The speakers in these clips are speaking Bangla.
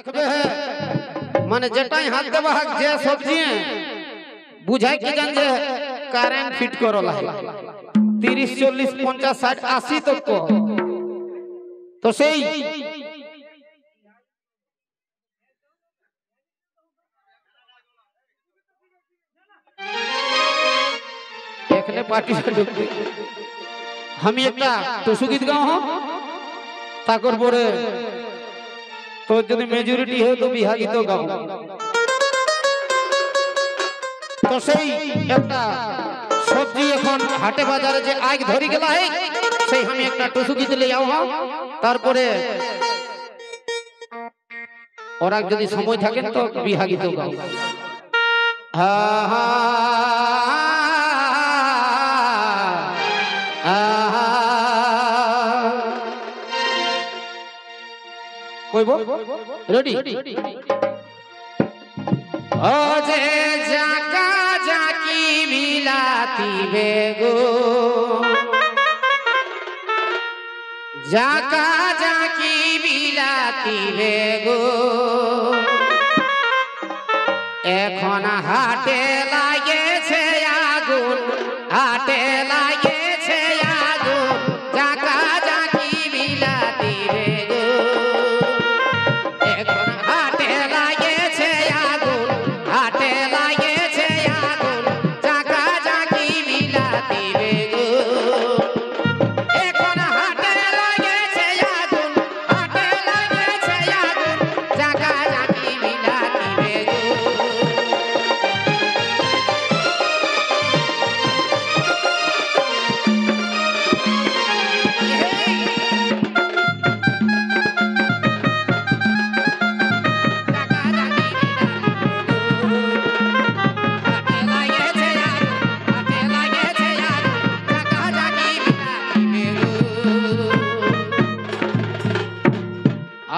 देखबे है माने जटाई हाथ देबा जे सब्जी बुझाई के जान जे कारेंट फिट करला 30 40 50 60 80 तक को तो সেই এখানে পার্টি ঢুকতে আমি একটা টুসু গীত গাও তাকর পরে তো যদি মেজরিটি হয় তো বিহা গীত গাও তো সেই একটা সবজি এখন হাটে বাজারে যে আগ ধরি গেলা है সেই আমি একটা টুসু গীত লই আও তারপরে ওরা যদি সময় থাকেন তো বিহা গীত গাও হা হা কইবো রেডি ও যে জাকা জাকি বিলাতি বেগো জাকা জাকি বিলাতি বেগো এখন হাটে লাগেছে আগুন হাটে লাগেছে আগুন জাকা জাকি বিলাতি বেগো এখন হাটে লাগেছে আগুন হাটে লাগেছে আগুন জাকা জাকি বিলাতি বেগো এখন হাটে লাগেছে আগুন হাটে লাগেছে আগুন জাকা জাকি বিলাতি বেগো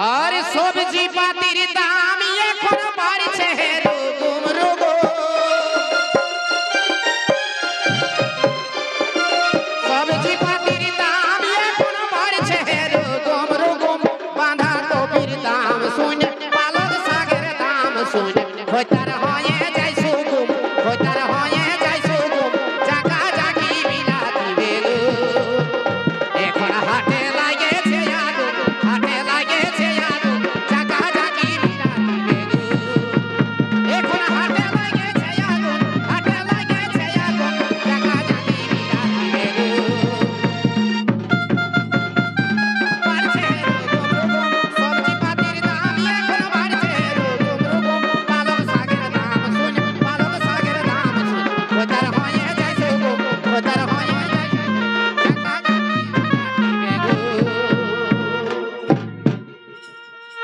আর সবজি পাতির দাম এখন বাড়ছে রুগুম রুগো সবজি পাতির দাম এখন বাড়ছে রুগুম রুগুম বাঁধা কপির দাম শুনে পালক শাকের দাম শুনে হইতার হয়ে যায় সুগুম হইতার হয়ে যায় সুগুম জাকা জাকি বিলাতি বেগো এখন হাটে লাগেছে আগুন হাটে লাগেছে আগুন জাকা জাকি বিলাতি বেগো এখন হাটে লাগেছে আগুন হাটে লাগেছে আগুন জাকা জাকি বিলাতি বেগো বাড়ছে রুগুম সবজি পাতির দাম এখন বাড়ছে রুগুম রুগুম পালক শাকের দাম শুনে পালক শাকের দাম শুনে হইতার হয়ে যায় সুগুম হইতার হয়ে যায় জাকা জাকি বিলাতি বেগো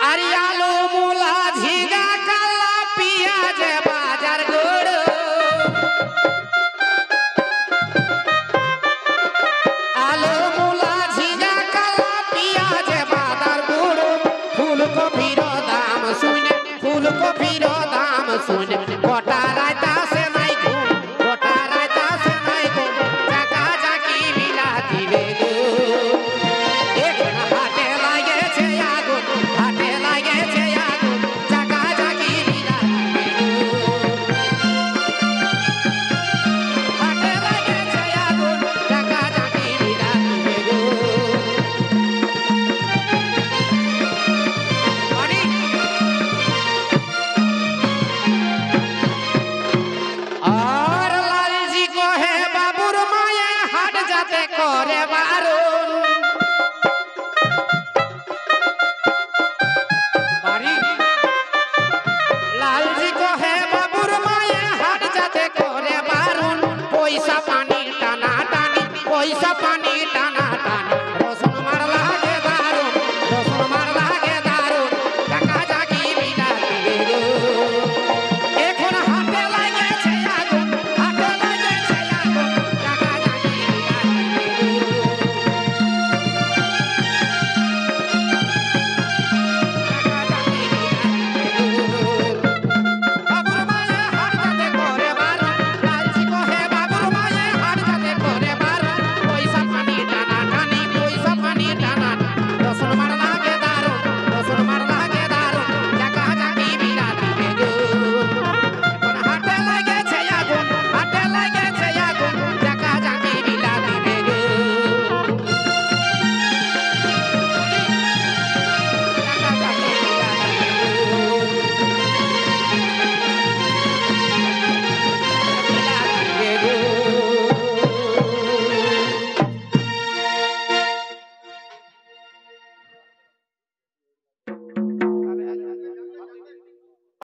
আরে আলু মূলা ঝিঙ্গা কালা পিঁয়াজ বাজার গুড় আলু মূলা ঝিঙ্গা কালা পিঁয়াজ বাজার গুড় ফুলকপির দাম শুনে ফুলকপির দাম শুনে কটা রায়তা